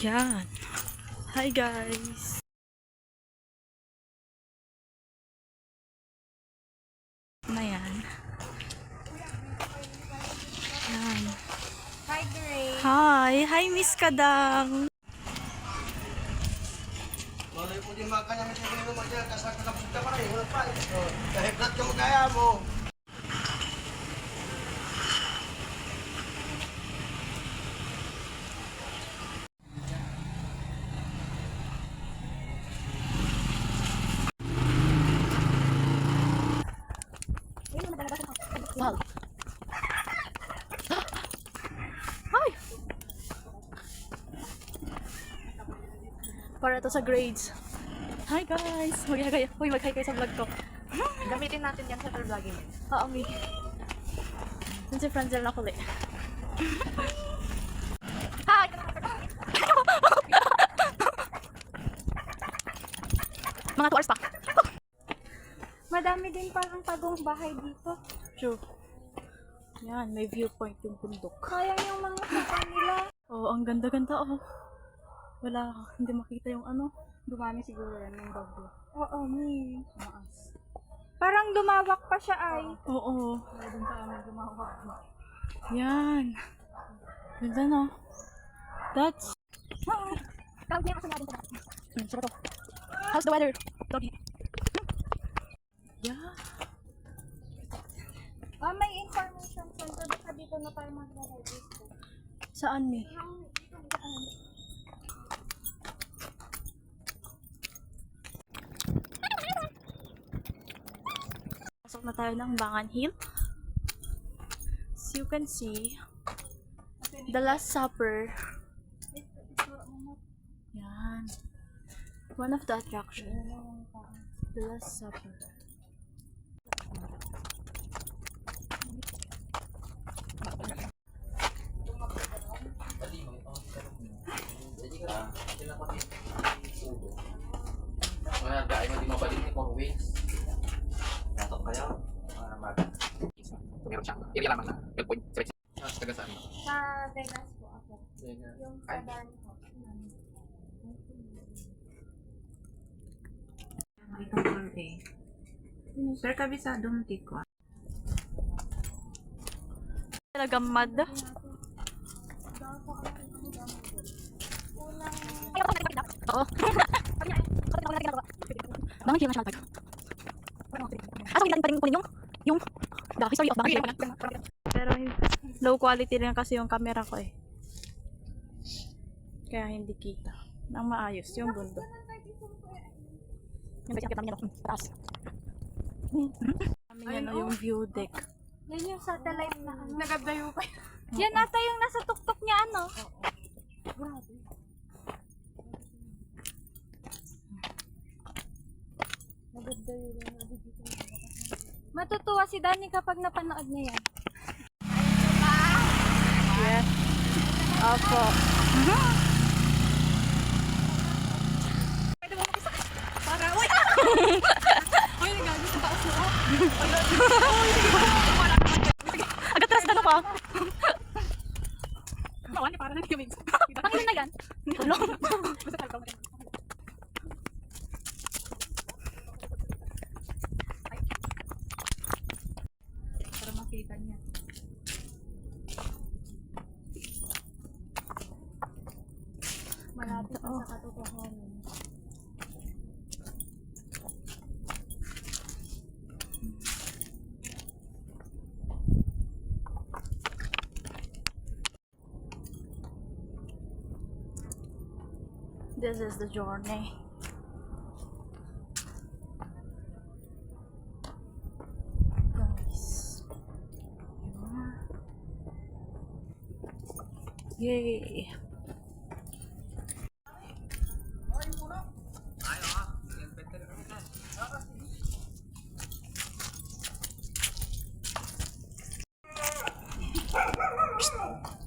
Yan. Hi guys. Na yan. Yan. Hi, Grace. Hi. Hi, Miss Kadang. Malay po din makanya may sabihin mo dyan, kasama ka punta pa rin, wala pa rin. Kahit lahat ka magkaya mo. Wow. Hi. Para to sa grades. Hi guys. Mag-hi kayo. Uy, mag-hi kayo sa vlog ko. Gamitin natin yan sa vlogging. Oo, may. Yun si Franzel na kuli. Hi! Mga 2 hours pa. Madami din palang tagong bahay dito. True. Yan, may viewpoint yung bundok. Sayang yung mga sapa nila. Oo, ang ganda-ganda oh. Wala, hindi makita yung ano. Dumami siguro yan yung bagyo. Oo, may. Parang lumawak pa siya ay. Oo. Doon sa amin lumawak. Yan. Ganda no? That's... Tawag niya kasi natin sa Sarap to. How's the weather? Doggy. Yeah. may information center. Baka dito na tayo mag-register. Saan ni? Pasok na tayo ng Bangan Hill. As you can see, the Last Supper. Yan. One of the attractions. The Last Supper. Mga dahil hindi mo pa din for weeks. Natok kayo. Meron siyang area lamang na 12.7. Taga saan? Sa Vegas po ako. Yung sa Ay, Darn po. Itong floor A. Sir, kabisadong tiko. Talaga mad. Oo. Bangan Hill National Park. Asa hindi natin pa rin kunin yung the history of Bangan Hill. Pero low quality rin kasi yung camera ko eh. Kaya hindi kita. Nang maayos yung bundok. Yung basic namin yan taas. Namin yan yung view deck. Yan yung satellite na ano. Nagadayo pa. Yan ata yung nasa tuktok niya ano. Matutuwa si Danny kapag napanood niya yan. Yes. Opo. Para, uy! Uy, nagagawin sa taas mo. Agad tras na pa. Kawan, para na kami. Pangilan na yan? Ano? Basta tayo kami. Para makita niya. Malapit na sa katotohanan. This is the journey. Guys. Yay.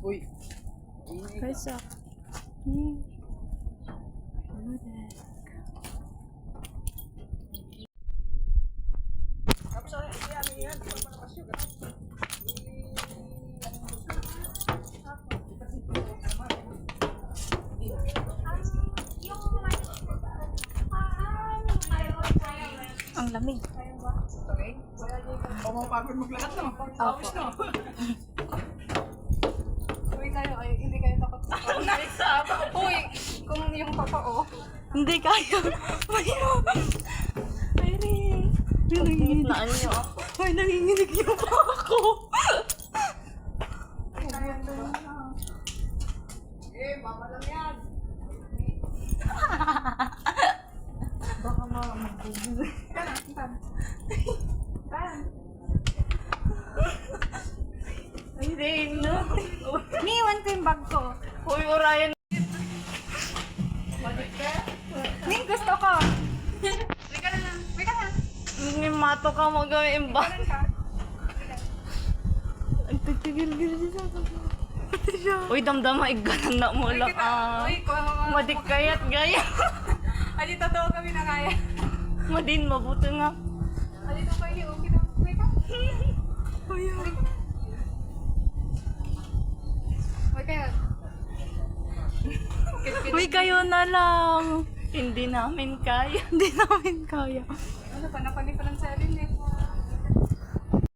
uy. Guys, Mi. Pumapagod maglahat no? Opo. Uy kayo, ay hindi kayo takot sa Uy, kung yung totoo. Hindi kaya. Ay, rin. Naan niyo ako. Ay, nanginginig yung pa ako. Mama lang yan. Baka magbubog. Hindi, no. Niwan ko yung bag ko. Uy, Orion. Ning, gusto ko. Wika na lang. Wika na. May mato ka mo gawin ba? Kanan ka. Ay, tigil-gil siya. Uy, damdama, iganan na mo lang. Uy, kung Madikayat gaya. Ali, totoo kami na kaya. Madin, mabuti nga. Ali, ito kayo. Okay na. Wika. Wika yan. Uy, kayo na lang. Hindi namin kaya. Hindi namin kaya. Ano pa, napani pa ng salin eh.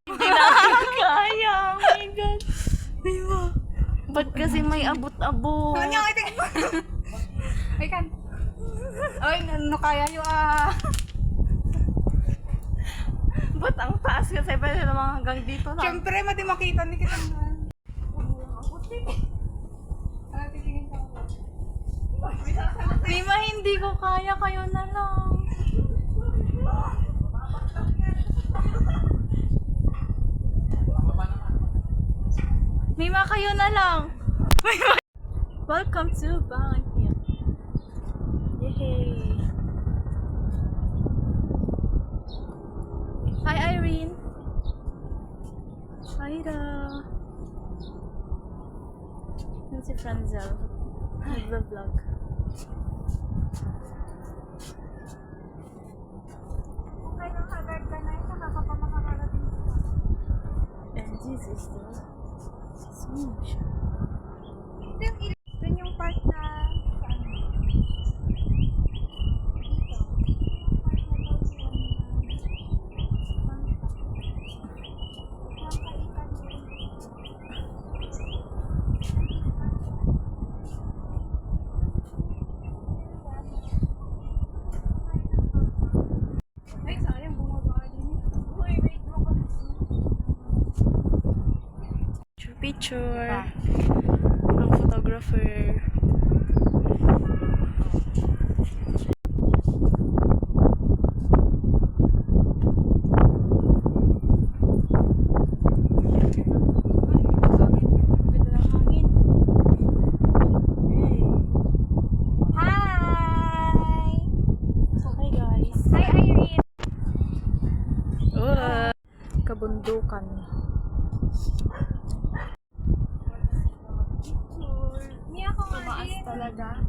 Hindi namin kaya. Oh my God. Ay, ma. Ba't kasi may abot-abot? Ano yung itin? Ay, kan. Ay, ano kaya yung Ba't ang taas kasi pwede naman hanggang dito lang? Siyempre, mati makita ni kita na. Titingin ka ako. Mima, hindi ko kaya. Kayo na lang. Mima, kayo na lang. Welcome to Bangkok. Yay. Hi, Irene. Hi, da. Yun si Franzel. Nagba-vlog. Kung kayo hagard ka na, nakakapamakakarating ko. And this is the Smush. Dun yung part na saan? Ay, sayang bumaba din. Uy, wait mo ka. Picture. Ang photographer. Hi! Hi guys. Hi, Irene! Kabundukan. Niya ako nga Tumaas din. talaga.